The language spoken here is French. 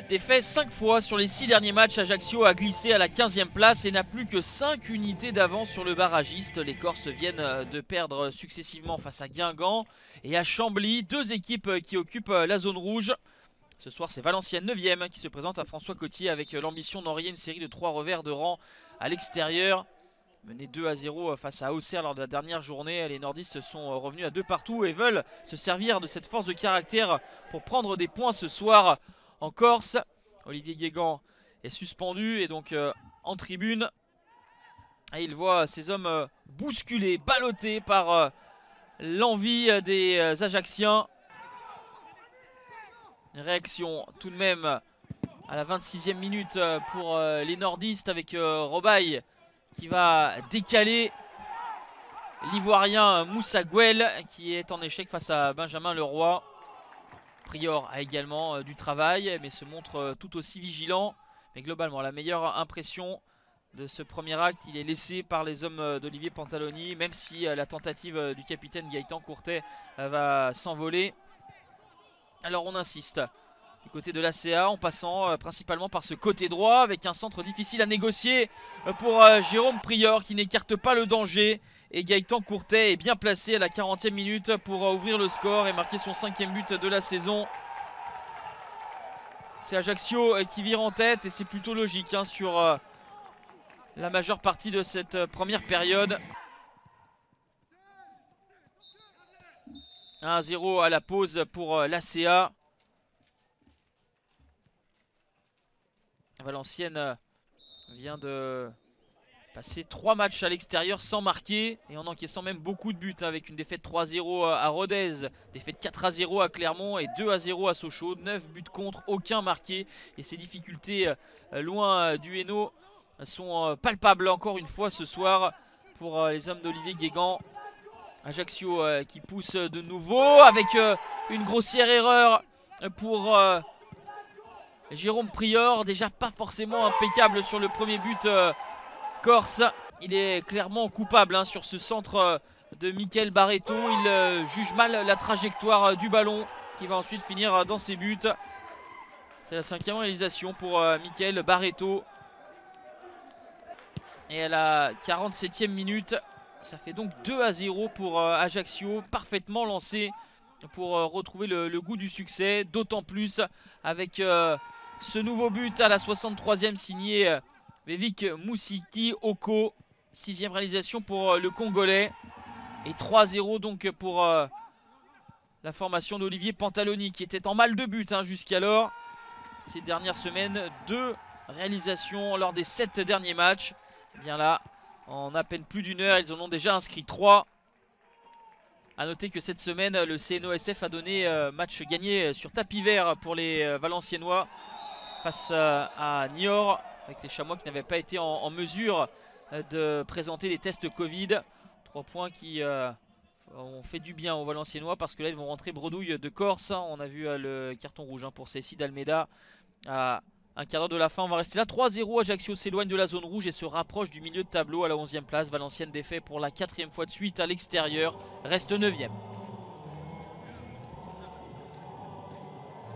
Défait 5 fois sur les 6 derniers matchs, Ajaccio a glissé à la 15e place et n'a plus que 5 unités d'avance sur le barragiste. Les Corses viennent de perdre successivement face à Guingamp et à Chambly, deux équipes qui occupent la zone rouge. Ce soir, c'est Valenciennes 9e qui se présente à François Cotier avec l'ambition d'enrayer une série de 3 revers de rang à l'extérieur. Mené 2-0 face à Auxerre lors de la dernière journée, les nordistes sont revenus à 2 partout et veulent se servir de cette force de caractère pour prendre des points ce soir en Corse. Olivier Guégan est suspendu et donc en tribune. Et il voit ses hommes bousculés, ballottés par l'envie des Ajacciens. Une réaction tout de même à la 26e minute pour les nordistes avec Robaille qui va décaler l'Ivoirien Moussa Guel qui est en échec face à Benjamin Leroy. Prior a également du travail mais se montre tout aussi vigilant. Mais globalement la meilleure impression de ce premier acte il est laissé par les hommes d'Olivier Pantaloni, même si la tentative du capitaine Gaëtan Courtet va s'envoler. Alors on insiste du côté de l'ACA en passant principalement par ce côté droit avec un centre difficile à négocier pour Jérôme Prior qui n'écarte pas le danger. Et Gaëtan Courtet est bien placé à la 40e minute pour ouvrir le score et marquer son 5e but de la saison. C'est Ajaccio qui vire en tête et c'est plutôt logique sur la majeure partie de cette première période. 1-0 à la pause pour l'ACA. Valenciennes vient de passer 3 matchs à l'extérieur sans marquer et en encaissant même beaucoup de buts avec une défaite 3-0 à Rodez, défaite 4-0 à Clermont et 2-0 à Sochaux. 9 buts contre, aucun marqué et ces difficultés loin du Hainaut sont palpables encore une fois ce soir pour les hommes d'Olivier Guégan. Ajaccio qui pousse de nouveau avec une grossière erreur pour Jérôme Prior, déjà pas forcément impeccable sur le premier but corse. Il est clairement coupable sur ce centre de Mickaël Barreto. Il juge mal la trajectoire du ballon qui va ensuite finir dans ses buts. C'est la 5e réalisation pour Mickaël Barreto. Et à la 47e minute, ça fait donc 2-0 pour Ajaccio, parfaitement lancé pour retrouver le goût du succès. D'autant plus avec ce nouveau but à la 63e signé Vivek Moussiki Oko. 6e réalisation pour le Congolais. Et 3-0 donc pour la formation d'Olivier Pantaloni qui était en mal de but jusqu'alors. Ces dernières semaines, 2 réalisations lors des 7 derniers matchs. Et bien là, en à peine plus d'une heure, ils en ont déjà inscrit 3. A noter que cette semaine, le CNOSF a donné match gagné sur tapis vert pour les Valenciennois face à Niort, avec les Chamois qui n'avaient pas été en mesure de présenter les tests Covid. 3 points qui ont fait du bien aux Valenciennois parce que là ils vont rentrer bredouille de Corse. On a vu le carton rouge pour Cécile Almeida à un quart d'heure de la fin. On va rester là. 3-0, Ajaccio s'éloigne de la zone rouge et se rapproche du milieu de tableau à la 11e place. Valenciennes défait pour la 4e fois de suite à l'extérieur, reste 9e.